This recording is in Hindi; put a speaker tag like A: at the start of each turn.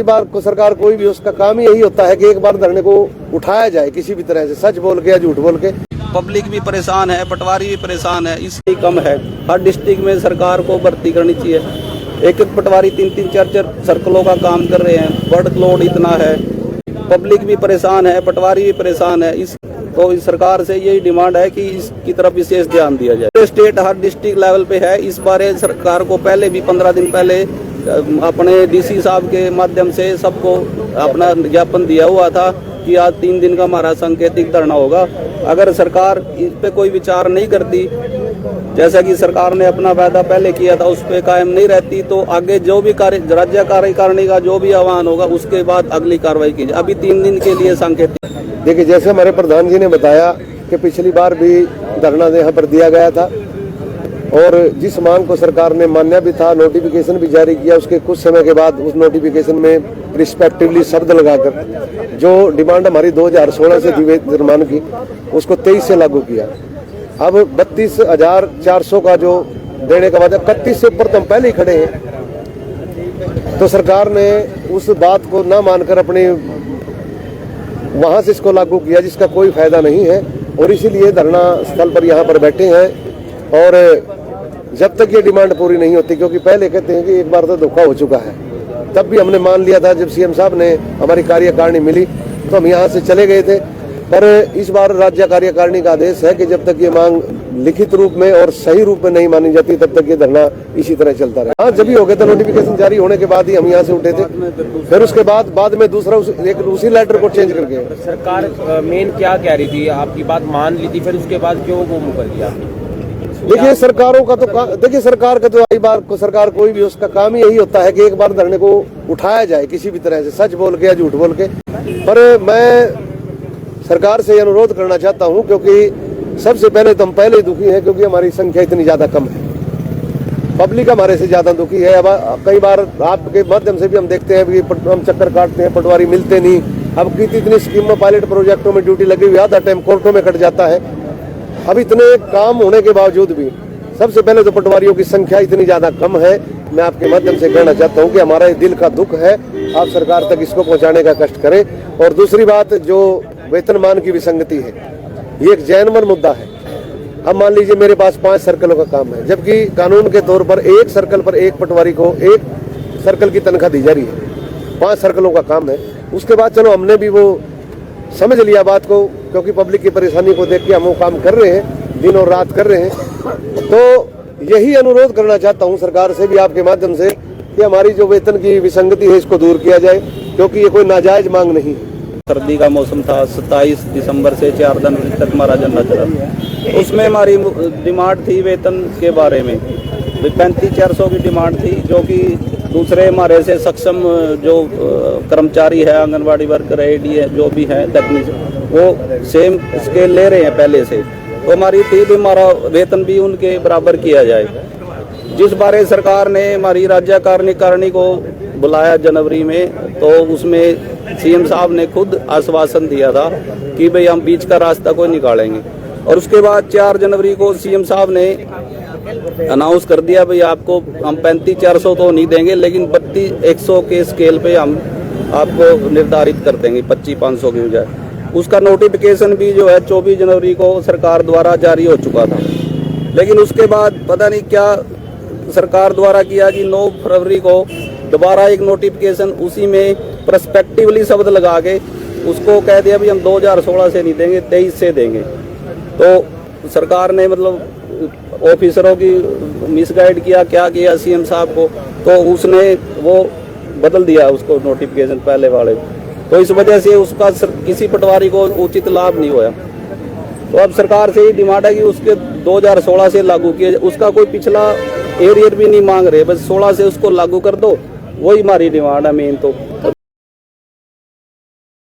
A: कई बार को सरकार कोई भी उसका काम ही यही होता है कि एक बार धरने को उठाया जाए किसी भी तरह से, सच बोल के या झूठ बोल के।
B: पब्लिक भी परेशान है, पटवारी भी परेशान है, इससे कम है। हर डिस्ट्रिक्ट में सरकार को भर्ती करनी चाहिए। एक एक पटवारी 3-3, 4-4 सर्कलों का काम कर रहे हैं, वर्क लोड इतना है, पब्लिक भी परेशान है, पटवारी भी परेशान है। तो इस सरकार से यही डिमांड है कि इसकी तरफ विशेष ध्यान दिया जाए। स्टेट हर डिस्ट्रिक्ट लेवल पे है। इस बारे सरकार को पहले भी 15 दिन पहले अपने डीसी साहब के माध्यम से सबको अपना ज्ञापन दिया हुआ था कि आज 3 दिन का हमारा सांकेतिक धरना होगा। अगर सरकार इस पे कोई विचार नहीं करती, जैसा कि सरकार ने अपना वादा पहले किया था, उस पे कायम नहीं रहती, तो आगे जो भी राज्य कार्यकारिणी का जो भी आह्वान होगा उसके बाद अगली कार्रवाई की जाए। अभी 3 दिन के लिए सांकेतिक।
A: देखिए, जैसे हमारे प्रधान जी ने बताया कि पिछली बार भी धरना यहाँ पर दिया गया था और जिस मांग को सरकार ने मान्य भी था, नोटिफिकेशन भी जारी किया। उसके कुछ समय के बाद उस नोटिफिकेशन में रिस्पेक्टिवली शब्द लगाकर जो डिमांड हमारी 2016 से थी वेतनमान की, उसको 23 से लागू किया। अब 32,400 का जो देने का वादा, 31 से ऊपर तो हम पहले ही खड़े हैं। तो सरकार ने उस बात को न मानकर अपने वहां से इसको लागू किया, जिसका कोई फायदा नहीं है। और इसीलिए धरना स्थल पर यहाँ पर बैठे हैं और जब तक ये डिमांड पूरी नहीं होती, क्योंकि पहले कहते हैं कि एक बार तो धोखा हो चुका है, तब भी हमने मान लिया था। जब सीएम साहब ने हमारी कार्यकारिणी मिली तो हम यहाँ से चले गए थे, पर इस बार राज्य कार्यकारिणी का आदेश है कि जब तक ये मांग लिखित रूप में और सही रूप में नहीं मानी जाती तब तक ये धरना इसी तरह चलता रहा। हाँ, जब ही हो गया था, नोटिफिकेशन जारी होने के बाद ही हम यहाँ से उठे थे। फिर उसके बाद में दूसरा उसी लेटर को चेंज कर गए।
C: सरकार मेन क्या कह रही थी, आपकी बात मान ली थी, फिर उसके बाद क्यों वो मुकर दिया?
A: देखिए, सरकारों का तो सरकार का तो कई बार को सरकार कोई भी उसका काम ही यही होता है कि एक बार धरने को उठाया जाए किसी भी तरह से, सच बोल के या झूठ बोल के। पर मैं सरकार से अनुरोध करना चाहता हूं, क्योंकि सबसे पहले तो हम पहले ही दुखी हैं, क्योंकि हमारी संख्या इतनी ज्यादा कम है, पब्लिक हमारे से ज्यादा दुखी है। अब कई बार आपके माध्यम से भी हम देखते हैं कि हम चक्कर काटते हैं, पटवारी मिलते नहीं। अब कितनी स्कीमों, पायलट प्रोजेक्टों में ड्यूटी लगी हुई, आधा टाइम कोर्टों में कट जाता है। अब इतने काम होने के बावजूद भी सबसे पहले तो पटवारियों की संख्या इतनी ज्यादा कम है। मैं आपके माध्यम से कहना चाहता हूं कि हमारा दिल का दुख है, आप सरकार तक इसको पहुंचाने का कष्ट करें। और दूसरी बात, जो वेतनमान की विसंगति है, ये एक जेन्युइन मुद्दा है। अब मान लीजिए मेरे पास 5 सर्कलों का काम है, जबकि कानून के तौर पर एक सर्कल पर एक पटवारी को 1 सर्कल की तनख्वाह दी जा रही है। 5 सर्कलों का काम है। उसके बाद चलो हमने भी वो समझ लिया बात को, क्योंकि पब्लिक की परेशानी को देख के हम वो काम कर रहे हैं, दिन और रात कर रहे हैं। तो यही अनुरोध करना चाहता हूं सरकार से भी आपके माध्यम से कि हमारी जो वेतन की विसंगति है इसको दूर किया जाए, क्योंकि ये कोई नाजायज मांग नहीं है।
B: सर्दी का मौसम था, 27 दिसंबर से 4 जनवरी तक हमारा धरना चला। उसमें हमारी डिमांड थी वेतन के बारे में 35,400 की डिमांड थी, जो कि दूसरे हमारे से सक्षम जो कर्मचारी है, आंगनबाड़ी वर्कर, एडी है, जो भी है टेक्नीशियन, वो सेम स्केल ले रहे हैं पहले से। तो हमारी थी भी हमारा वेतन भी उनके बराबर किया जाए। जिस बारे सरकार ने हमारी राज्य कार्यकारिणी को बुलाया जनवरी में, तो उसमें सीएम साहब ने खुद आश्वासन दिया था कि भाई हम बीच का रास्ता को निकालेंगे। और उसके बाद 4 जनवरी को सीएम साहब ने अनाउंस कर दिया भाई आपको हम 35,400 तो नहीं देंगे, लेकिन 32,100 के स्केल पे हम आपको निर्धारित कर देंगे 25,500 की बजाय। उसका नोटिफिकेशन भी जो है 24 जनवरी को सरकार द्वारा जारी हो चुका था। लेकिन उसके बाद पता नहीं क्या सरकार द्वारा किया कि 9 फरवरी को दोबारा एक नोटिफिकेशन, उसी में पर्सपेक्टिवली शब्द लगा के उसको कह दिया भी हम 2016 से नहीं देंगे, 23 से देंगे। तो सरकार ने मतलब ऑफिसरों की मिसगाइड किया, क्या किया सीएम साहब को, तो उसने वो बदल दिया उसको नोटिफिकेशन पहले वाले। तो इस वजह से उसका किसी पटवारी को उचित लाभ नहीं हुआ। तो अब सरकार से ही डिमांड है कि उसके 2016 से लागू किया जाए। उसका कोई पिछला एरियर भी नहीं मांग रहे, बस 16 से उसको लागू कर दो, वही हमारी डिमांड है मेन। तो